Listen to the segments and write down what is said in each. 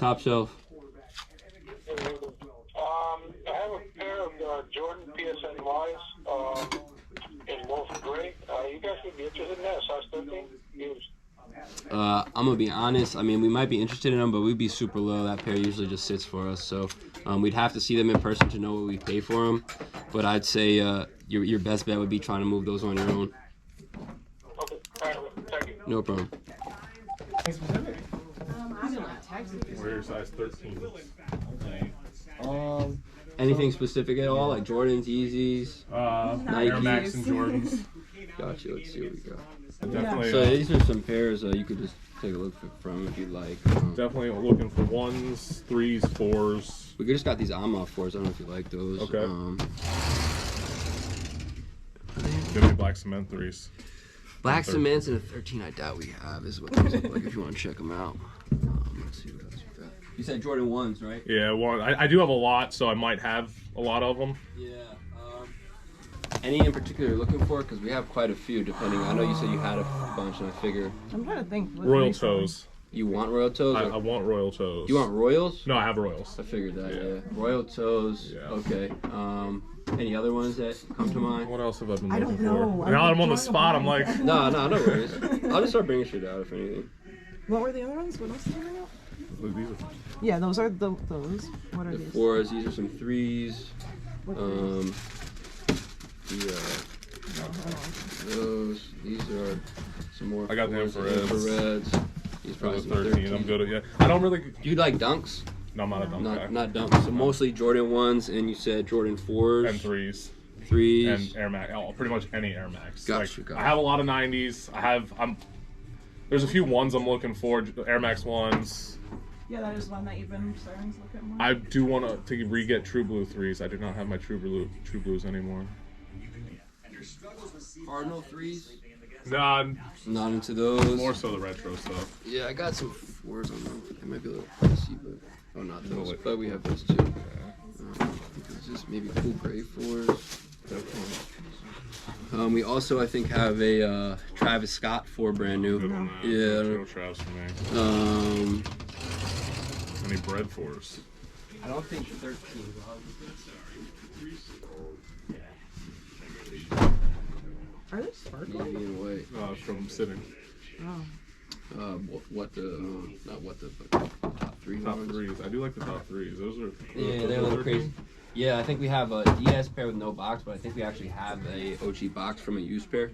Top Shelf. I have a pair of Jordan PSNYs in wolf gray. You guys would be interested in that, size 13? Used. I'm gonna be honest. I mean, we might be interested in them, but we'd be super low. That pair usually just sits for us, so we'd have to see them in person to know what we pay for them. But I'd say your best bet would be trying to move those on your own. Okay, all right, thank you. No problem. Wear your size 13. Anything specific at all, like Jordans, Yeezys, Nike? Air Max and Jordans. Gotcha. Let's see what we got. Definitely. So these are some pairs you could just take a look from if you'd like. Definitely looking for 1s, 3s, 4s. We just got these Amma 4s. I don't know if you like those. Okay. Give me black cement 3s. Black cements and a 13. I doubt we have. Is what those look like. If you want to check them out. Let's see what else we got. You said Jordan 1s, right? Yeah, one. I do have a lot, so I might have a lot of them. Yeah. Any in particular you're looking for? Because we have quite a few, depending. I know you said you had a bunch, and I figure. I'm trying to think. Royal toes. You want royal toes? I want royal toes. You want royals? No, I have royals. I figured that. Yeah. Royal toes. Yeah. Okay. Any other ones that come to mind? What else have I been looking I don't know. for? Now that I'm on the spot, I'm like. No worries. I'll just start bringing shit out if anything. What were the other ones? What else did you bring out? Look, these are. Yeah, those are those. What are The these? 4s. These are some 3s. What threes? Those. These are some more. I got the 4s, infrareds. These For probably the some 13. I'm good at it. I don't really. Do you like dunks? No, I'm not a dunk guy. Not dunks. So mostly Jordan 1s, and you said Jordan 4s. And 3s. 3s. And Air Max. Oh, pretty much any Air Max. Gotcha. I have a lot of 90s. There's a few 1s I'm looking for. Air Max 1s. Yeah, that is one that you've been starting to look at more. I do want to re-get True Blue 3s. I do not have my True Blues anymore. Cardinal 3s. Nah, Not into those. more so the retro stuff. Yeah, I got some 4s on them. They might be a little pricey, but not those. But we have those too. It's just maybe cool gray 4s. We also, I think, have a Travis Scott 4 brand new. Good on that. Yeah. No Travis for me. Any bread 4s? I don't think 13. Are they sparkling? Maybe in a way. From sitting. Oh. But top 3 Top ones. 3s. I do like the top 3s. Those are. Yeah, they're a little crazy. Yeah, I think we have a DS pair with no box, but I think we actually have a OG box from a used pair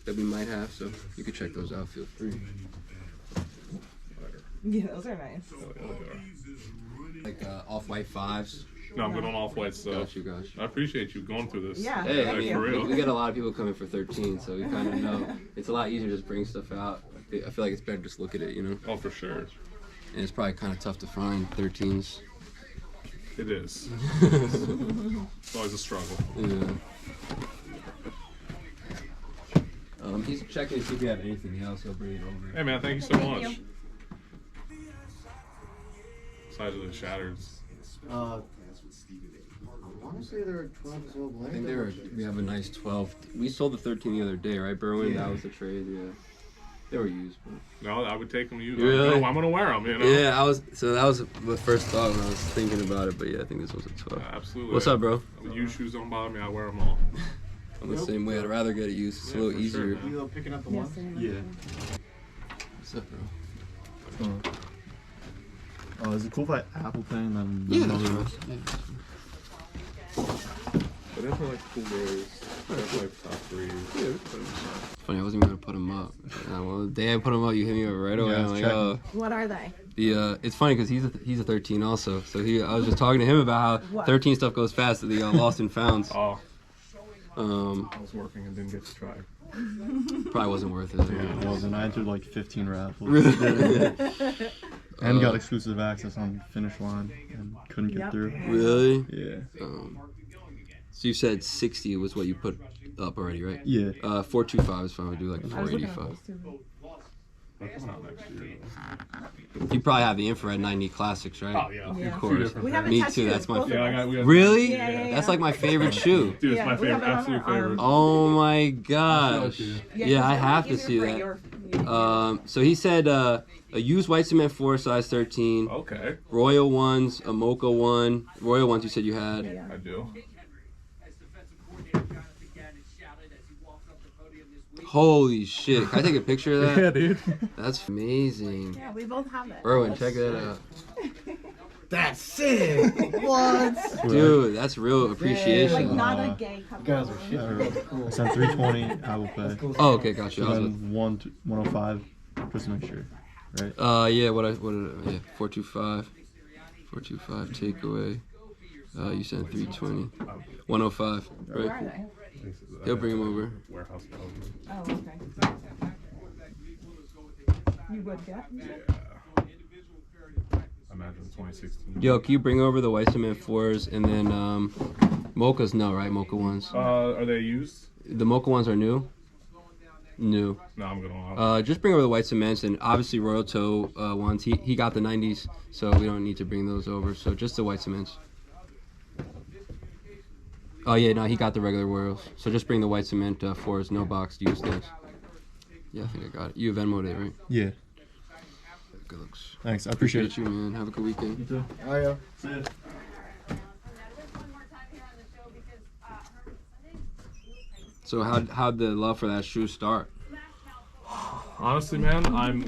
that we might have, so you can check those out. Feel free. Yeah, those are nice. Oh, yeah, they are. Like off-white 5s. No, I'm good on off-white stuff. Gotcha. I appreciate you going through this. Yeah. Hey, I Like, mean, for real. we get a lot of people coming for 13, so we kind of know. It's a lot easier to just bring stuff out. I feel like it's better to just look at it, you know? Oh, for sure. And it's probably kind of tough to find 13s. It is. It's always a struggle. Yeah. He's checking to see if we have anything else. He'll bring it over. Hey, man, thank you so much. Size of the shatters. I want to say there are 12 as well. I think we have a nice 12. We sold the 13 the other day, right, Berwin? Yeah. That was the trade, yeah. They were used, but... No, I would take them to you. Really? I'm gonna wear them, you know? Yeah, that was the first thought when I was thinking about it, but yeah, I think this was a 12. Absolutely. What's up, bro? Used shoes don't bother me. I wear them all. I'm the same way. I'd rather get it used. It's a little for easier. sure, You picking up the Yes, one? yeah. What's up, bro? Oh, is it cool if I Apple Pay and then Yeah, another that's rest? fine. Yeah. But definitely like cool grays. Definitely like top 3s. It's funny, I wasn't even gonna put them up. Well, the day I put them up, you hit me up right away. Yeah, I'm like, checking. oh. What are they? It's funny because he's a 13 also. So I was just talking to him about how 13 stuff goes fast at the lost and founds. Oh, I I was working and didn't get to try. probably wasn't worth it. It wasn't. I entered like 15 raffles. Really? And got exclusive access on Finish Line and couldn't get Yep. through. Really? Yeah. So you said 60 was what you put up already, right? Yeah. 425 is fine. We do like I was looking at 485. those too. That's not next year. You probably have the infrared 90 classics, right? Oh, yeah. Yeah. Of course. We have it Me tattooed. too. That's my Both of Yeah, us. we have Really? Yeah. That's like my favorite shoe. Dude, it's Yeah, my we have favorite, it on absolute our arm. favorite. Oh my gosh. Yeah, I have to see that. So he said a used white cement 4, size 13. Okay. Royal ones, a Mocha one. Royal ones you said you had. Yeah. I do. Holy shit. Can I take a picture of that? Yeah, dude. That's amazing. Yeah, we both have it. Erwin, check that out. That's sick. What? Dude, that's real Like appreciation. not a gay couple. Guys are shit. I sent 320 Apple Pay. Oh, okay, gotcha. I was And then 105 just to make sure. Right? yeah, what did I, yeah, 425. 425 takeaway. You sent 320. 105, Where are right? they? He'll bring him over. Warehouse. Oh, okay. You would get? I imagine 2016. Yo, can you bring over the white cement 4s and then Mochas? No, right? Mocha ones. Are they used? The Mocha ones are new. New. No, I'm gonna. Just bring over the white cements and obviously Royal Toe ones. He got the 90s, so we don't need to bring those over. So just the white cements. Oh yeah, no, he got the regular Royals. So just bring the white cement 4s, no box, use those. Yeah, I think I got it. You Venmo'd it, right? Yeah. Good looks. Thanks. I appreciate it. You, man. Have a good weekend. You too. Oh, yeah. See ya. So how'd the love for that shoe start? Honestly, man, I'm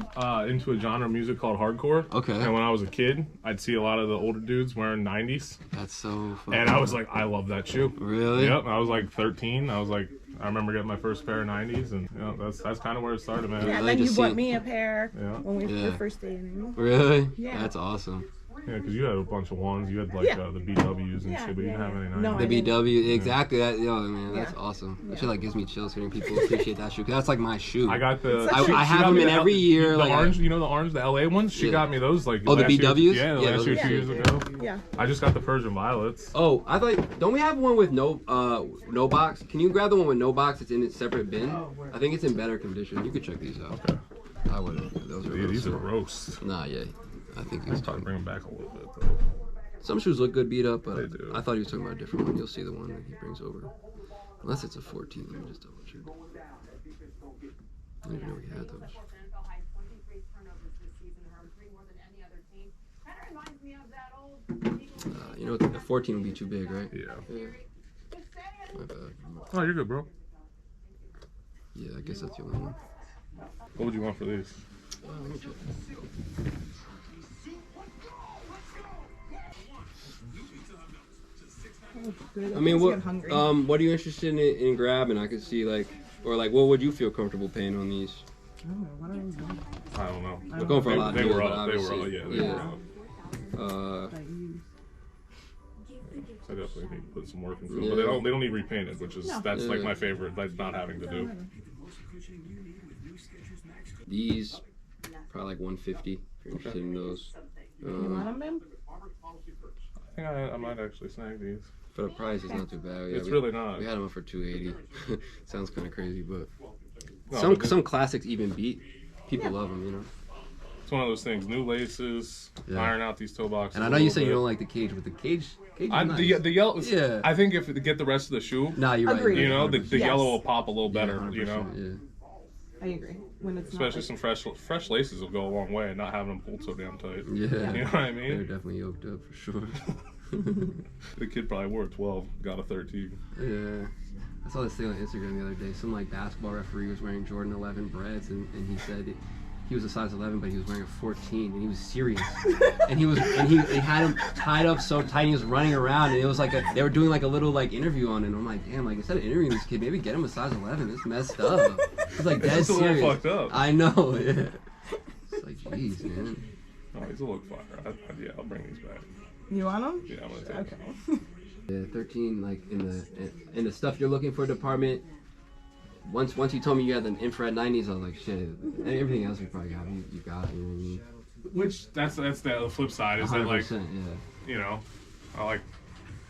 into a genre of music called hardcore. Okay. And when I was a kid, I'd see a lot of the older dudes wearing 90s. That's so fun. And I was like, I love that shoe. Really? Yep. I was like 13. I was like, I remember getting my first pair of 90s, and you know, that's kind of where it started, man. Yeah, I and like then to you see bought it. me a pair Yeah. when we Yeah. were first dating. Really? Yeah. That's awesome. Yeah, because you had a bunch of ones. You had like Yeah. The BWs and Yeah, shit, but you didn't have any 90s. No, The I didn't. BW, exactly. That, yo, man, that's Yeah. awesome. Yeah. That shit like gives me chills hearing people appreciate that shoe. 'Cause that's like my shoe. I got the. I- she I have got them me in the every year, The like, orange, you know the orange, the LA ones. She Yeah. got me those like. Oh, the last year- BWs? Yeah, Yeah, last those year, are 2 years sick. ago. Yeah. I just got the Persian violets. Oh, I thought. Don't we have one with no box? Can you grab the one with no box? It's in its separate bin. I think it's in better condition. You could check these out. Okay. I would. Those are. Yeah, these are real sick. roast. Nah, yeah. I think he was I'm trying talking. to bring them back a little bit though. Some shoes look good beat up, but They do. I thought he was talking about a different one. You'll see the one that he brings over. Unless it's a 14. Let me just double check. I didn't even know he had those. You know, the 14 would be too big, right? Yeah. Yeah. My bad. Oh, you're good, bro. Yeah, I guess that's the only one. What would you want for these? Let me check. I mean, what are you interested in grabbing? I could see like, or like, what would you feel comfortable paying on these? What are we doing? I don't know. We're going for a lot. They of were deals, all. but They were all. obviously- Yeah. They were all. I definitely need to put some work into it, but they don't need repainted, which is that's like my favorite. Like not having to do. These probably like 150 if you're interested in those. You want them, babe? I think I might actually snag these. For the price, it's not too bad. Yeah, It's really not. We had them up for 280. Sounds kind of crazy, but No, but some classics even beat. People love them, you know. It's one of those things. New laces, iron out these toe boxes. And I know you say you don't like the cage, but the cage is nice. The yellow. Yeah. I think if to get the rest of the shoe, Nah, you're right. Agreed. you know, the 100%. yellow will pop a little better. 100%, You know, Yeah. I agree. When it's especially not some fresh laces will go a long way, and not having them pulled so damn tight. Yeah. You know what I They're mean? definitely yoked up for sure. The kid probably wore a 12, got a 13. Yeah. I saw this thing on Instagram the other day. Some like basketball referee was wearing Jordan 11 breads, and he said he was a size 11, but he was wearing a 14, and he was serious. and he had him tied up so tight, he was running around, and it was like they were doing like a little like interview on it. And I'm like, damn, like instead of interviewing this kid, maybe get him a size 11. It's messed up. It's like dead It's a little serious. fucked up. I know. Yeah. It's like, jeez, man. Oh, he's a look fire. Yeah, I'll bring these back. You want them? Yeah, I'm gonna take them. Okay. Yeah, 13, like in the stuff you're looking for department. Once you told me you had the infrared 90s, I was like, shit. And everything else you probably got, you got. You know what I mean? Which that's the flip side is that like 100%, yeah. you know, I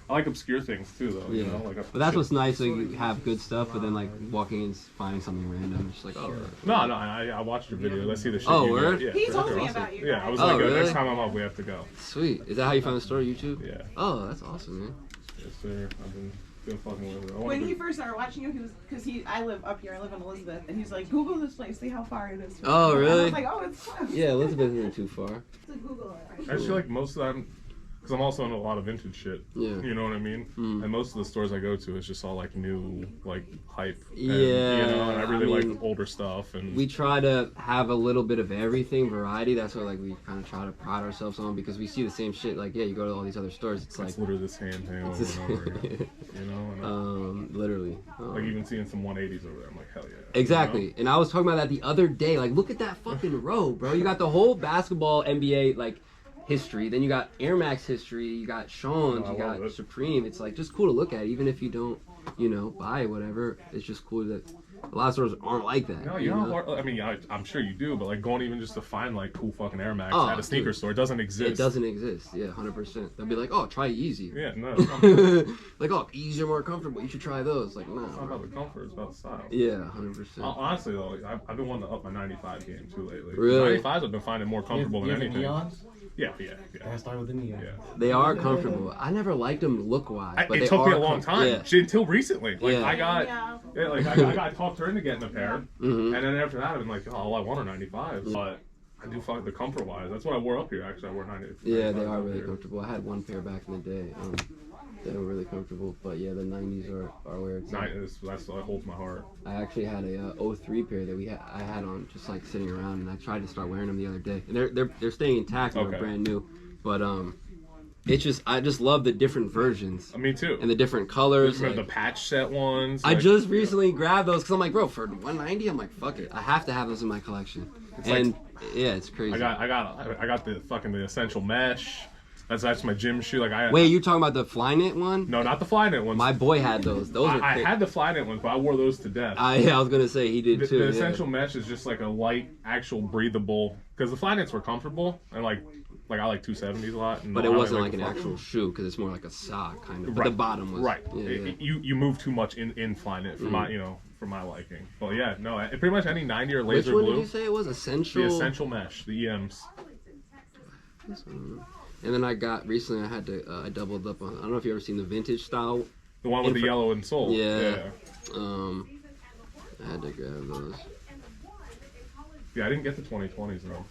like obscure things too though. Yeah, You know, like but that's what's nice. Like you have good stuff, but then like walking and finding something random, it's just like, oh. No, I watched your video. Let's see the shit. Oh, you did. word? Yeah, He for told sure. me about you. Yeah, I was Oh, like, really? next time I'm up, we have to go. Sweet. Is that how you found the story? YouTube? Yeah. Oh, that's awesome, man. Yes, sir. I've been gonna fucking live there. When he first started watching you, he was I live up here. I live in Elizabeth, and he's like, Google this place, see how far it is. Oh, And I really? was like, oh, it's close. Yeah, Elizabeth isn't too far. To Google it. I feel like most of them, because I'm also into a lot of vintage shit. Yeah. You know what I mean? And most of the stores I go to is just all like new, like hype. And, Yeah, You know, and I really I mean, like older stuff. And We try to have a little bit of everything, variety. That's what like we kind of try to pride ourselves on because we see the same shit. Like, yeah, you go to all these other stores, it's like it's literally the same thing over It's and over again. You know? And literally. like even seeing some 180s over there, I'm like, hell yeah. Exactly. You know? And I was talking about that the other day. Like, look at that fucking row, bro. You got the whole basketball NBA like history. Then you got Air Max history. You got Sean's. I You love got it. Supreme. It's like just cool to look at, even if you don't, you know, buy whatever. It's just cool that a lot of stores aren't like that. No, you know, I mean, I'm sure you do, but like going even just to find like cool fucking Air Max Oh, at a sneaker dude. store, it doesn't exist. It doesn't exist. Yeah, 100%. They'll be like, oh, try Yeezy. Yeah, no. Like, oh, Yeezys are more comfortable. You should try those. Like, nah. It's not bro. about the comfort, it's about the style. Yeah, 100%. Honestly though, I've been wanting to up my 95 game too lately. Really? 95s I've been finding more comfortable You than have the anything. neons? Yeah. I started with the neon. Yeah. They are comfortable. I never liked them look-wise, but It they took me are a long time Yeah. until recently. Like Yeah. I got, Yeah. I got talked her into getting a pair, Mhm. and then after that I've been like, oh, I want a 95s, but I do fuck the comfort-wise. That's what I wore up here. Actually, I wore 90. Yeah, they 95s are up really here. comfortable. I had one pair back in the day. They were really comfortable. But yeah, the 90s are where it's at. That's what holds my heart. I actually had a 03 pair that I had on just like sitting around, and I tried to start wearing them the other day. And they're staying intact and Okay. they're brand new. But it's just I just love the different versions Me too. and the different colors. Remember like- the patch set ones? I Like, just recently grabbed those because I'm like, bro, for 190, I'm like, fuck it, I have to have those in my collection. And yeah, it's crazy. I got the essential mesh. That's my gym shoe. Like I Wait, you talking about the Flyknit one? No, not the Flyknit ones. My boy had those. Those are. I thick. had the Flyknit ones, but I wore those to death. Yeah, I was gonna say he did too. The yeah. essential mesh is just like a light, actual breathable. Because the Flyknits were comfortable and like I like 270s a lot. And But I it really wasn't like the an fuck- actual shoe because it's more like a sock kind of. But Right. the bottom was right. Yeah, yeah. You move too much in Flyknit for my for my liking. But yeah, no, pretty much any 90 or Which laser one blue. did you say it was? Essential. The essential mesh, the EMs. And then I got recently. I had to. I doubled up on. I don't know if you ever seen the vintage style. The one with the yellow and sole. Yeah. I had to grab those. Yeah, I didn't get the 2020s though.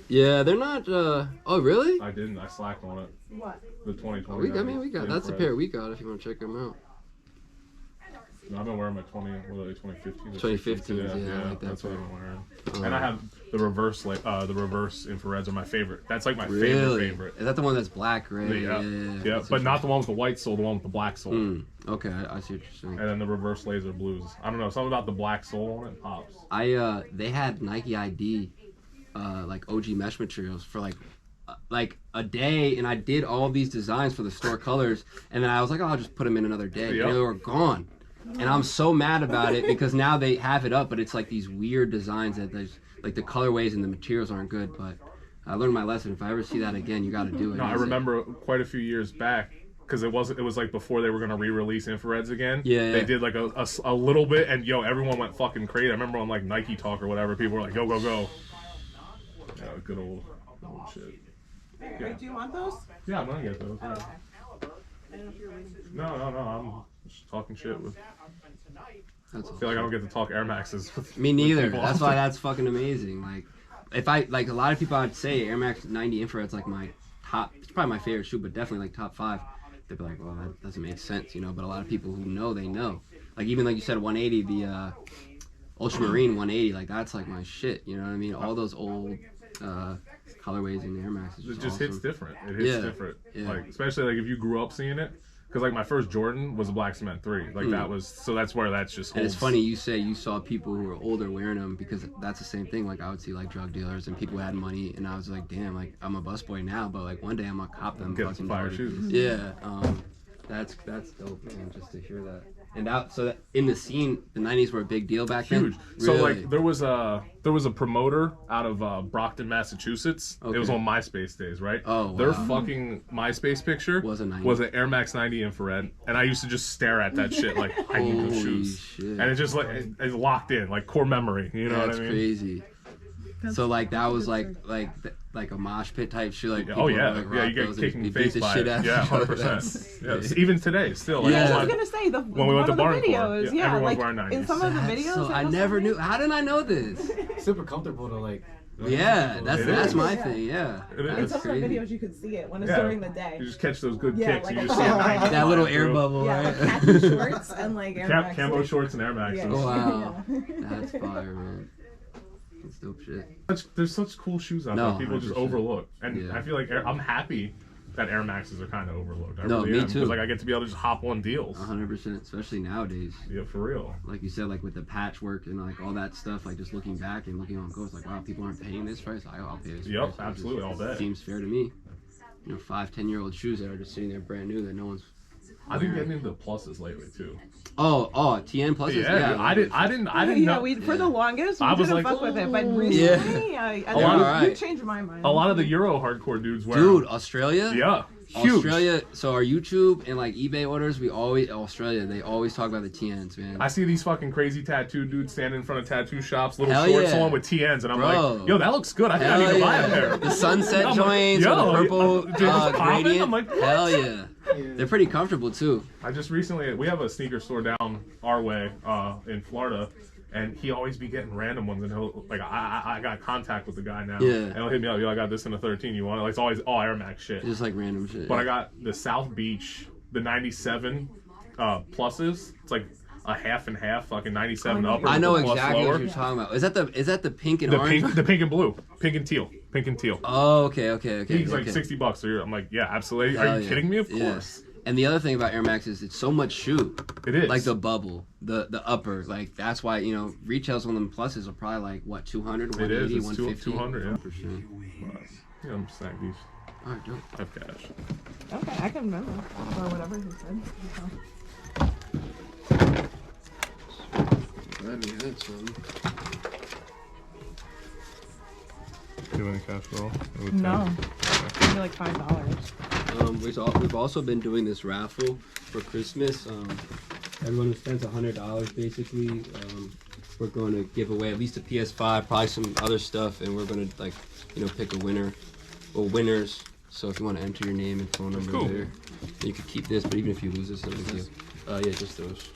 Yeah, they're not. Oh, really? I didn't. I slacked on it. What? The 2020s. We got. That's a pair we got. If you want to check them out. No, I've been wearing my 2015. 2015s, yeah, I like that That's what pair. I've been wearing. And I have the reverse infrareds are my favorite. That's like my favorite. Is that the one that's black, right? Yeah, That's but not the one with the white sole, the one with the black sole. Okay, I see what you're saying. And then the reverse laser blues. I don't know, something about the black sole on it pops. They had Nike ID, like OG mesh materials for like a day, and I did all these designs for the store colors, and then I was like, oh, I'll just put them in another day. Yep. And they were gone. And I'm so mad about it because now they have it up, but it's like these weird designs that there's like the colorways and the materials aren't good. But I learned my lesson. If I ever see that again, you got to do it. No, I remember quite a few years back, because it was like before they were gonna re-release infrareds again. Yeah. They did like a little bit, and everyone went fucking crazy. I remember on like Nike Talk or whatever, people were like, go go go. Yeah, good old shit. Wait, do you want those? Yeah, I'm gonna get those. Yeah. I don't know if you're waiting. No, I'm just talking shit with. That's I feel like I don't get to talk Air Maxes with Me with neither. people That's often. why that's fucking amazing. Like, if I like a lot of people, I'd say Air Max 90 infrared's like my top. It's probably my favorite shoe, but definitely like top 5. They'd be like, well, that doesn't make sense, you know. But a lot of people who know, they know. Like even like you said, 180, the Ultramarine 180, like that's like my shit. You know what I mean? All those old colorways in Air Max is It just just awesome. hits different. It hits different. Yeah. Like especially like if you grew up seeing it. Because like my first Jordan was a Black Cement 3. Like that was that's where that's just. And it's holds. funny you say you saw people who were older wearing them because that's the same thing. Like I would see like drug dealers and people who had money, and I was like, damn, like I'm a busboy now, but like one day I'm gonna cop them Get fucking some fire dirty. shoes. Yeah, that's dope, man. Just to hear that. And so that in the scene, the '90s were a big deal back Huge. then. So Really? like there was a promoter out of Brockton, Massachusetts. It was Okay. on MySpace days, right? Oh, Their wow. fucking MySpace picture Was a 90. was an Air Max 90 infrared, and I used to just stare at that shit like I need those Holy shoes, shit. and it just like it's locked in, like core memory. You know That's what I mean? crazy. So like that was like a mosh pit type shoe. Like Oh yeah, like, yeah. You get those and kicking beat face the by shit it. out of Yeah, each other. 100%. Yes, even today, still. Like, Yeah. I was gonna say when we went to one of the Barncore, videos, yeah, everyone was like wearing 90s. in some of the That's videos. so, I never knew. How didn't I know this? Super comfortable to like. Yeah, that's my Yeah. thing. Yeah, It is. In that's some of the crazy. videos, you could see it when it's Yeah. during the day. You just catch those good Yeah, kicks. like You a- just see a 90 That little flying air through. bubble, Yeah, right? like khaki shorts and like Air Max. Camo shorts and Air Maxes. Yeah. Wow, Yeah. that's fire, man. That's dope shit. There's such cool shoes out No, there people just 100%. overlook, and Yeah. I feel like I'm happy that Air Maxes are kind of overlooked. I No, really me am, too. Because like I get to be able to just hop on deals. 100%, especially nowadays. Yeah, for real. Like you said, like with the patchwork and like all that stuff, like just looking back and looking on Ghost, like wow, people aren't paying this price. I'll pay this Yep, price. absolutely, all day. Seems fair to me. 5-10-year-old shoes that are just sitting there brand new that no one's. I've been getting into the pluses lately too. Oh, TN pluses. Yeah, I didn't Yeah, know. for the longest, we I was didn't like, fuck with it, but "Ooh." recently, Yeah. I A lot of- you changed my mind. A lot of the Euro hardcore dudes wear Dude, them. Australia. Yeah, huge. Australia. So our YouTube and like eBay orders, they always talk about the TNs, man. I see these fucking crazy tattoo dudes standing in front of tattoo shops, little Hell shorts yeah. on with TNs, and I'm Bro. like, yo, that looks good. I think I Hell need to buy yeah. a pair. The sunset I'm like, joints yo, with the purple dude, it's popping? gradient. I'm like, what? Hell yeah. They're pretty comfortable too. I just recently, we have a sneaker store down our way in Florida, and he always be getting random ones, and he'll, like, I got contact with the guy now, Yeah. and he'll hit me up, yo, I got this in a 13, you want it? Like, it's always all Air Max shit. Just like random shit. But I got the South Beach, the 97 pluses. It's like a half and half, fucking 97 upper. I know with the plus exactly lower. what you're talking about. Is that the pink and The orange? pink, the pink and blue, pink and teal. Oh, okay. He's like okay. $60. So I'm like, yeah, absolutely. Are Hell you yeah. kidding me? Of Yeah. course. And the other thing about Air Max is it's so much shoe. It is. Like the bubble, the upper, like that's why retails on them pluses are probably like what 200, It is. 180, It's 150. 200, yeah. 100%. Yeah, I'm just saying these. All right, dope. I have cash. Okay, I can remember or whatever he said. Glad we had some. Do you have any cash at all? No, maybe like $5. We've also been doing this raffle for Christmas. Everyone who spends $100 basically, we're going to give away at least a PS5, probably some other stuff, and we're going to pick a winner or winners. So if you want to enter your name and phone number cool. there, you could keep this. But even if you lose this, no big deal. Yeah, just those.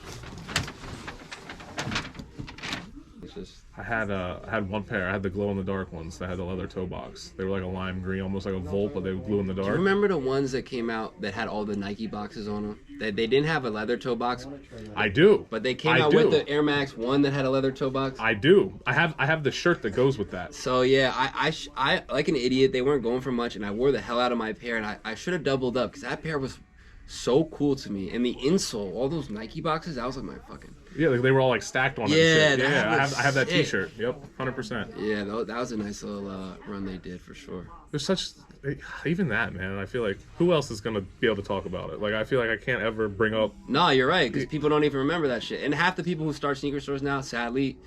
It's just. I had one pair. I had the glow in the dark ones that had the leather toe box. They were like a lime green, almost like a Volt, but they were glue in the Do you dark. remember the ones that came out that had all the Nike boxes on them? They didn't have a leather toe box, I do. but they came I out do. with the Air Max 1 that had a leather toe box. I do. I have the shirt that goes with that. So yeah, I like an idiot. They weren't going for much, and I wore the hell out of my pair, and I should have doubled up because that pair was so cool to me. And the insole, all those Nike boxes, that was like my fucking. Yeah, like they were all like stacked on it. Yeah, and shit. that Yeah. was I have that sick. T-shirt. Yep, 100%. Yeah, that was a nice little run they did for sure. There's such even that, man. I feel like who else is gonna be able to talk about it? Like I feel like I can't ever bring up. No, you're right, because people don't even remember that shit. And half the people who start sneaker stores now, sadly,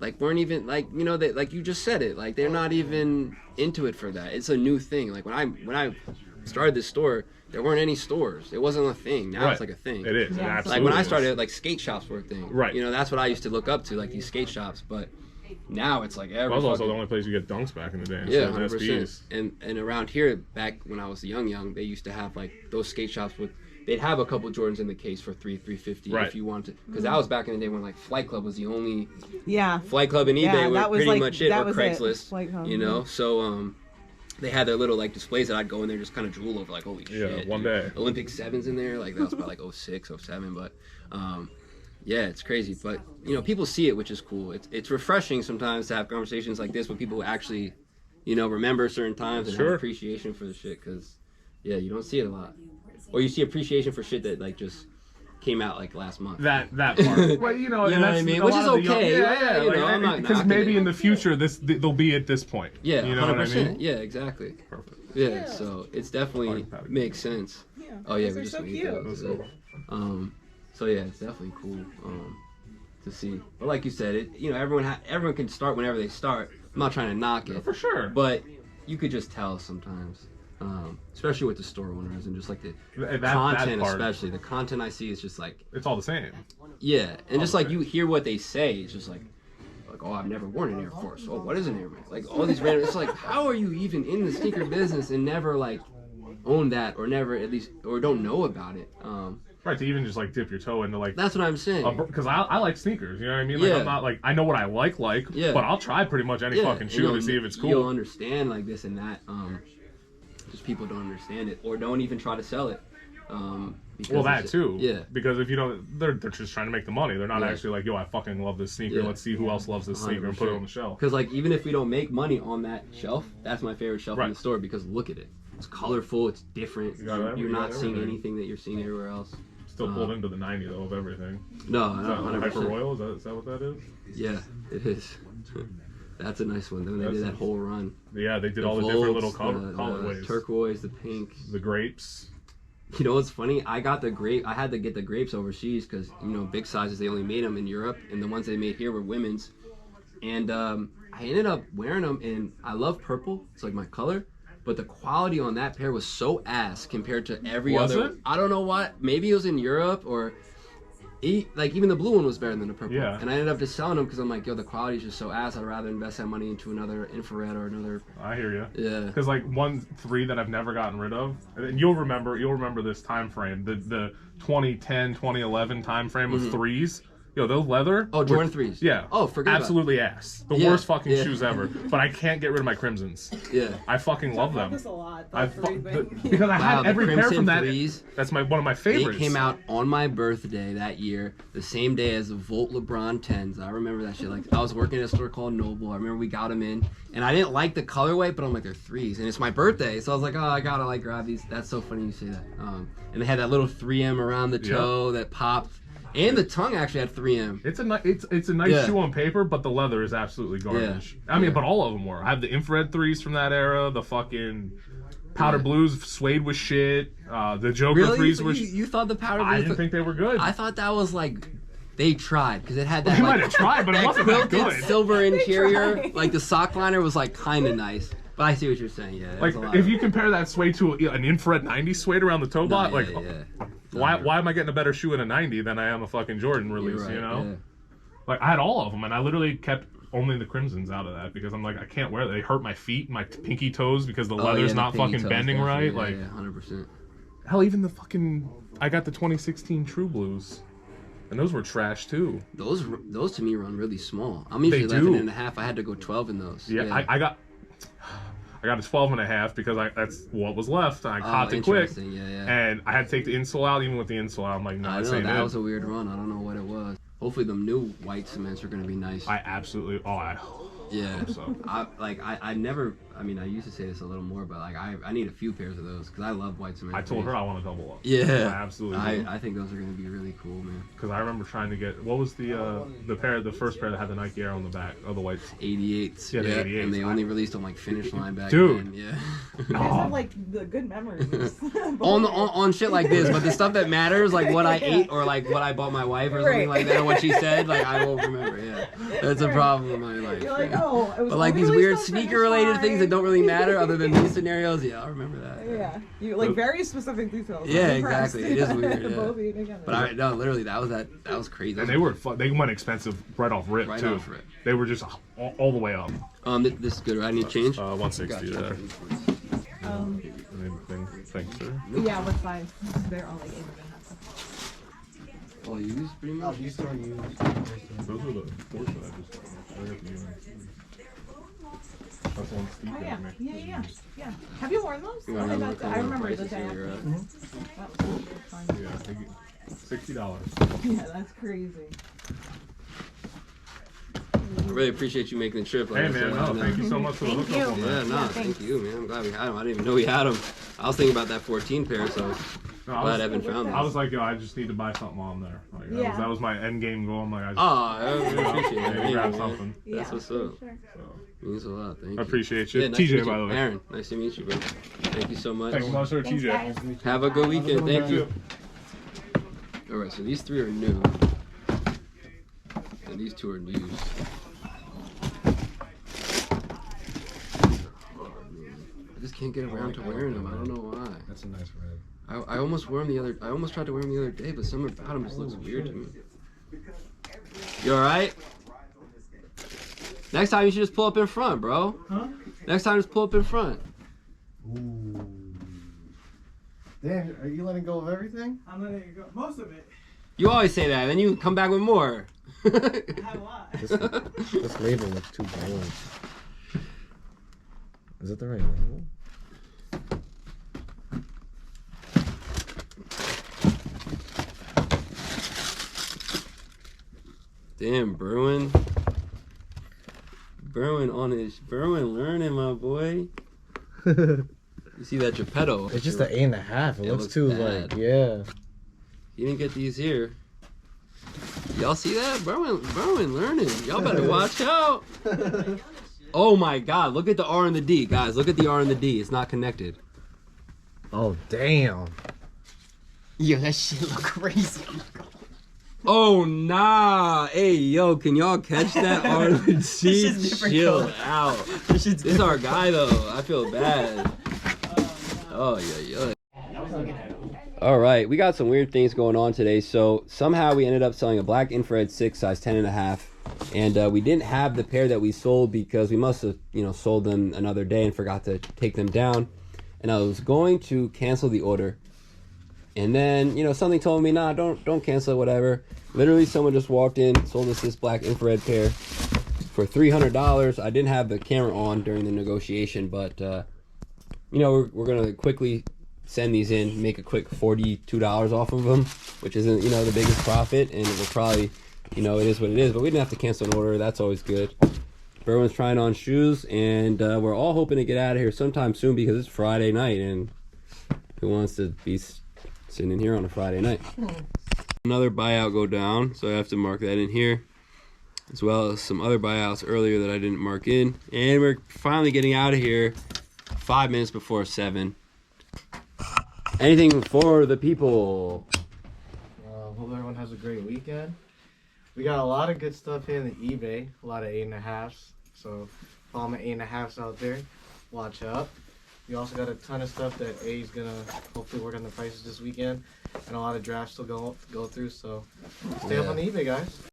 like weren't even they like you just said it. Like they're not even into it for that. It's a new thing. Like when I started this store, there weren't any stores. It wasn't a thing. Now Right. it's like a thing. It is. It Yeah. Like absolutely when I is. started, like skate shops were a thing. Right. That's what I used to look up to, like these skate shops. But now it's like every. That was also fucking- the only place you get dunks back in the day. and Yeah, shit, 100%. SBs. And around here, back when I was young, they used to have like those skate shops with. They'd have a couple Jordans in the case for $350 Right. if you wanted, because that was back in the day when like Flight Club was the only Yeah. Flight Club and eBay Yeah, were that was, pretty like, much it, that or was it. Craigslist. Flight Club, So they had their little like displays that I'd go in there just kind of drool over, like holy shit. one dude. day. Olympic 7s in there, like that was about like 06, 07, but yeah, it's crazy. But people see it, which is cool. It's refreshing sometimes to have conversations like this with people who actually remember certain times and Sure. have appreciation for the shit, because yeah, you don't see it a lot, or you see appreciation for shit that like just came out like last month. That part. Well, You know what and I that's mean? a Which lot is of the young- okay. Yeah, You know, I'm not because knocking maybe it. in the future they'll be at this point. Yeah, you know 100%. what I mean? Yeah, exactly. Perfect. Yeah, so it's definitely makes sense. Oh yeah, we they're just so made cute. those. So yeah, it's definitely cool to see. But like you said, everyone can start whenever they start. I'm not trying to knock it, For sure. but you could just tell sometimes, especially with the store owners and just like the That content, part, especially the content I see is just like it's all the same. yeah, and just like you hear what they say, it's just like like, oh, I've never worn an Air Force. Oh, what is an Air Max? Like all these random. It's like, how are you even in the sneaker business and never like own that, or never at least, or don't know about it? Right, to even just like dip your toe into like. That's what I'm saying. Because I like sneakers, you know what I mean? Like Yeah. I'm not like, I know what I like, Yeah. but I'll try pretty much any fucking and shoe to see if it's cool. You'll understand like this and that. Just people don't understand it or don't even try to sell it. Because Well, that it's- too. Yeah. Because if you don't, they're just trying to make the money. They're not Yeah. actually like, yo, I fucking love this sneaker. Yeah. Let's see who else loves this sneaker and put it 100%. on the shelf. Because like even if we don't make money on that shelf, that's my favorite shelf in Right. the store because look at it. It's colorful. It's different. You got You're not everything. seeing anything that you're seeing everywhere else. Still pulled into the 90 though of everything. No, Is no, that 100%. Hyper Royal? Is that what that is? Yeah, it is. That's a nice one. Then they did that whole run. Yeah, they did all the different little the colorways. turquoise, the pink. The grapes. You know what's funny? I had to get the grapes overseas because big sizes they only made them in Europe, and the ones they made here were women's. And I ended up wearing them, and I love purple. It's like my color. But the quality on that pair was so ass compared to every Was other. it? I don't know what. Maybe it was in Europe or. Like even the blue one was better than the purple. Yeah. And I ended up just selling them because I'm like, yo, the quality is just so ass. I'd rather invest that money into another infrared or another. I hear you. Yeah. Because like 1-3 that I've never gotten rid of, and you'll remember this time frame, the 2010, 2011 time frame of threes. Yo, those leather. Oh, Jordan 3s. Yeah. Oh, forget about it. absolutely ass. The Yeah, worst fucking yeah. shoes ever. But I can't get rid of my crimsons. Yeah. I fucking love Talk about them. this a lot. I that three thing. because I Wow, had the every pair Crimson from that. threes, That's one of my They favorites. came out on my birthday that year, the same day as the Volt LeBron 10s. I remember that shit. Like I was working at a store called Noble. I remember we got them in, and I didn't like the colorway, but I'm like they're threes, and it's my birthday, so I was like, oh, I gotta like grab these. That's so funny you say that. And they had that little 3M around the toe that popped, and the tongue actually had 3M. It's a nice Yeah. shoe on paper, but the leather is absolutely garbage. I mean, but all of them were. I have the infrared threes from that era, the fucking powder blues, suede was shit. The Joker Really? threes So were. you thought the powder? I blue didn't think they were good. I thought that was like they tried because it had that They like, might have tried, but it that wasn't that quilted good. silver interior. tried. Like the sock liner was like kind of nice. But I see what you're saying. Yeah. Like if you compare that suede to an infrared 90 suede around the toe block, like why am I getting a better shoe in a 90 than I am a fucking Jordan release? Right, you know, yeah. like I had all of them, and I literally kept only the crimsons out of that because I'm like I can't wear that. They hurt my feet, my pinky toes because the leather's not fucking bending right. Like 100%. hell, even the fucking I got the 2016 True Blues, and those were trash too. Those to me run really small. I'm usually They 11 do. and a half. I had to go 12 in those. Yeah, I got a 12 and a half because that's what was left. I caught it quick, interesting. Yeah. and I had to take the insole out. Even with the insole out, I'm like, no, I this know ain't that it. was a weird run. I don't know what it was. Hopefully, the new white cements are gonna be nice. I absolutely. Oh, I Yeah. hope so. I never. I mean, I used to say this a little more, but like I need a few pairs of those because I love white cement. I told her I want to double up. Yeah. I absolutely. I think those are gonna be really cool, man. Because I remember trying to get what was the first pair that had the Nike Air on the back of the whites. 88s. Yeah, the 88s. And they only released on like Finish Line back Dude. then. Yeah. You guys have like the good memories. on shit like this, but the stuff that matters, like what I ate or like what I bought my wife or something Right. like that, or what she said, like I won't remember. Yeah, that's a problem in my life. You're like, oh, it was But like only these released weird on sneaker Finish related Line. things that don't really matter other than these scenarios, yeah, I'll remember that. Yeah, you like very specific details. Yeah, I'm impressed. exactly. It is weird, yeah. Both of you together. But I no, literally that was crazy. And they were they went expensive right off rip Right too. off rip. They were just all the way up. This is good. Right? I need change. 160 there. Thanks, sir. Yeah, what size? They're all like 8.5. All used, pretty much. You start using. Those are the fours that I just got. I got the That's one Steve Oh got yeah, me. yeah. Have you worn those? You wanna look I on remember the prices day here, after. That was fun. Yeah, I think $60. Yeah, that's crazy. I really appreciate you making the trip. Like Hey I man, said, no, I know. thank you so much for the Thank hookup on you. that. Yeah, no, thank you, man. I'm glad we had them. I didn't even know we had them. I was thinking about that 14 pair, so No, I glad was- Evan found them. I was like, yo, I just need to buy something on there. Like, Yeah. that was my end game goal. I'm like, I just, Oh, I really appreciate it. yeah, man. grab Man. something. Yeah, That's what's for up. sure. Means a lot. Thank you. I appreciate you. Yeah, nice to TJ, meet by you. the way. Aaron, nice to meet you, bro. Thank you so much. Thanks so much, sir, Thanks, TJ. guys. Have a good weekend. Thank You you. too. All right, so these three are new, and these two are used. I just can't get around to wearing them. I don't know why. That's a nice red. I almost wore them the other. I almost tried to wear them the other day, but something about them just looks weird to me. You all right? Next time you should just pull up in front, bro. Huh? Next time just pull up in front. Ooh. Damn, are you letting go of everything? I'm letting it go. Most of it. You always say that, then you come back with more. I have a lot. This label looks too bold. Is it the right label? Damn, Bruin. Bruin learning, my boy. You see that Geppetto? It's just an 8.5. It looks too bad. like, yeah. You didn't get these here. Y'all see that? Bruin learning. Y'all better watch out. Oh my God, look at the R and the D. Guys, look at the R and the D. It's not connected. Oh, damn. Yo, that shit look crazy. Oh nah. Hey yo, can y'all catch that R and the D? shit's different Chill color. out. This shit's This is our guy though. I feel bad. Oh yeah. All right, we got some weird things going on today. So somehow we ended up selling a black infrared 6 size 10.5, and we didn't have the pair that we sold because we must have, sold them another day and forgot to take them down. And I was going to cancel the order, and then something told me, nah, don't cancel it, whatever. Literally, someone just walked in, sold us this black infrared pair for $300. I didn't have the camera on during the negotiation, but we're gonna quickly send these in, make a quick $42 off of them, which isn't the biggest profit, and it will probably it is what it is, but we didn't have to cancel an order. That's always good. Berwin's trying on shoes, and we're all hoping to get out of here sometime soon because it's Friday night, and who wants to be sitting in here on a Friday night? Another buyout go down, so I have to mark that in here, as well as some other buyouts earlier that I didn't mark in, and we're finally getting out of here 5 minutes before 7. Anything for the people. Hope everyone has a great weekend. We got a lot of good stuff here in the eBay, a lot of 8.5s. So all my 8.5s out there, watch out. We also got a ton of stuff that A's gonna hopefully work on the prices this weekend, and a lot of drafts to go through. So stay up on the eBay, guys.